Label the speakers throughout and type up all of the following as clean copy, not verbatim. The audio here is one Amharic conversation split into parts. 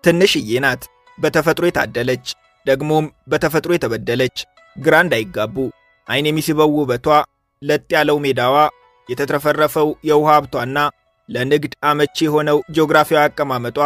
Speaker 1: ትንሽዬ ናት፣ በተፈጥሮ የታደለች ደግሞም በተፈጥሮ የተበደለች። ግራ እንዳይጋቡ ዓይን የሚስበው ውበቷ፣ ለጥ ያለው ሜዳዋ፣ የተትረፈረፈው የውሃ ሀብቷና ለንግድ አመቺ የሆነው ጂኦግራፊያዊ አቀማመጧ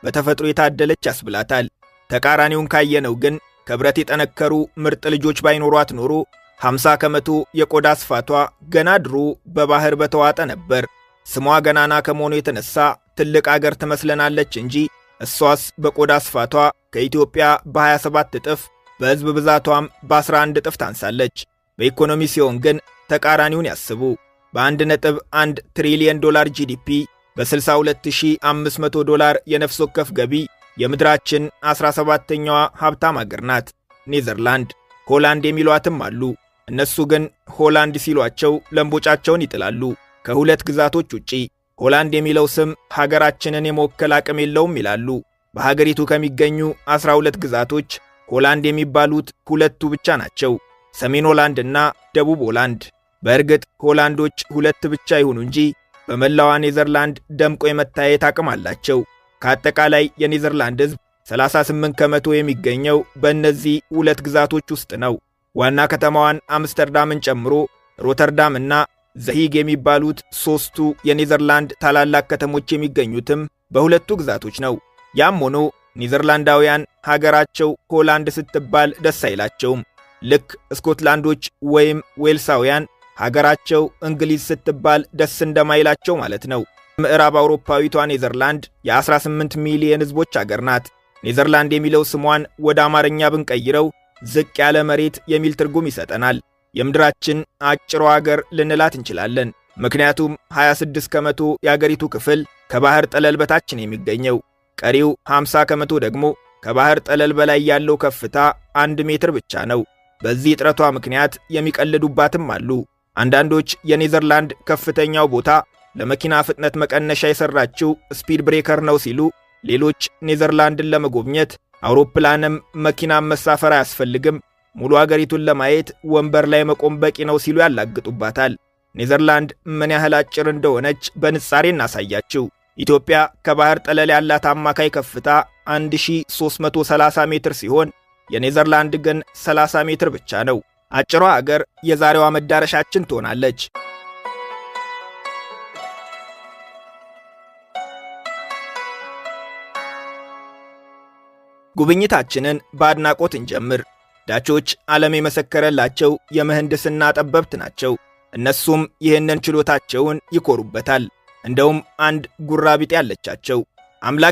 Speaker 1: በተፈጥሮ የታደለች ያስብላታል። ተቃራኒውን ካየነው ግን ከብረት የጠነከሩ ምርጥ ልጆች ባይኖሯት ኖሮ 50 ከመቶ የቆዳ ስፋቷ ገና ድሮ በባህር በተዋጠ ነበር። ስሟ ገናና ከመሆኑ የተነሳ ትልቅ አገር ትመስለናለች እንጂ እሷስ በቆዳ ስፋቷ ከኢትዮጵያ በ27 እጥፍ በሕዝብ ብዛቷም በ11 እጥፍ ታንሳለች። በኢኮኖሚ ሲሆን ግን ተቃራኒውን ያስቡ። በ1.1 ትሪሊየን ዶላር ጂዲፒ በ62500 ዶላር የነፍስ ወከፍ ገቢ የምድራችን 17ኛዋ ሀብታም አገር ናት ኔዘርላንድ። ሆላንድ የሚሏትም አሉ። እነሱ ግን ሆላንድ ሲሏቸው ለምቦጫቸውን ይጥላሉ። ከሁለት ግዛቶች ውጪ ሆላንድ የሚለው ስም ሀገራችንን የመወከል አቅም የለውም ይላሉ። በሀገሪቱ ከሚገኙ 12 ግዛቶች ሆላንድ የሚባሉት ሁለቱ ብቻ ናቸው፣ ሰሜን ሆላንድ እና ደቡብ ሆላንድ። በእርግጥ ሆላንዶች ሁለት ብቻ ይሁኑ እንጂ በመላዋ ኔዘርላንድ ደምቆ የመታየት አቅም አላቸው። ከአጠቃላይ የኔዘርላንድ ሕዝብ 38 ከመቶ የሚገኘው በእነዚህ ሁለት ግዛቶች ውስጥ ነው። ዋና ከተማዋን አምስተርዳምን ጨምሮ ሮተርዳም እና ዘሂግ የሚባሉት ሦስቱ የኔዘርላንድ ታላላቅ ከተሞች የሚገኙትም በሁለቱ ግዛቶች ነው። ያም ሆኖ ኔዘርላንዳውያን ሀገራቸው ሆላንድ ስትባል ደስ አይላቸውም። ልክ ስኮትላንዶች ወይም ዌልሳውያን ሀገራቸው እንግሊዝ ስትባል ደስ እንደማይላቸው ማለት ነው። ምዕራብ አውሮፓዊቷ ኔዘርላንድ የ18 ሚሊዮን ሕዝቦች አገር ናት። ኔዘርላንድ የሚለው ስሟን ወደ አማርኛ ብንቀይረው ዝቅ ያለ መሬት የሚል ትርጉም ይሰጠናል። የምድራችን አጭሯ አገር ልንላት እንችላለን። ምክንያቱም 26 ከመቶ የአገሪቱ ክፍል ከባህር ጠለል በታች ነው የሚገኘው። ቀሪው 50 ከመቶ ደግሞ ከባህር ጠለል በላይ ያለው ከፍታ 1 ሜትር ብቻ ነው። በዚህ ጥረቷ ምክንያት የሚቀልዱባትም አሉ። አንዳንዶች የኔዘርላንድ ከፍተኛው ቦታ ለመኪና ፍጥነት መቀነሻ የሰራችው ስፒድ ብሬከር ነው ሲሉ፣ ሌሎች ኔዘርላንድን ለመጎብኘት አውሮፕላንም መኪናም መሳፈር አያስፈልግም፣ ሙሉ አገሪቱን ለማየት ወንበር ላይ መቆም በቂ ነው ሲሉ ያላግጡባታል። ኔዘርላንድ ምን ያህል አጭር እንደሆነች በንጻሬ እናሳያችሁ። ኢትዮጵያ ከባህር ጠለል ያላት አማካይ ከፍታ 1330 ሜትር ሲሆን የኔዘርላንድ ግን 30 ሜትር ብቻ ነው። አጭሯ አገር የዛሬዋ መዳረሻችን ትሆናለች። ጉብኝታችንን በአድናቆት እንጀምር። ዳቾች ዓለም የመሰከረላቸው የምህንድስና ጠበብት ናቸው። እነሱም ይህንን ችሎታቸውን ይኮሩበታል። እንደውም አንድ ጉራቢጤ ያለቻቸው አምላክ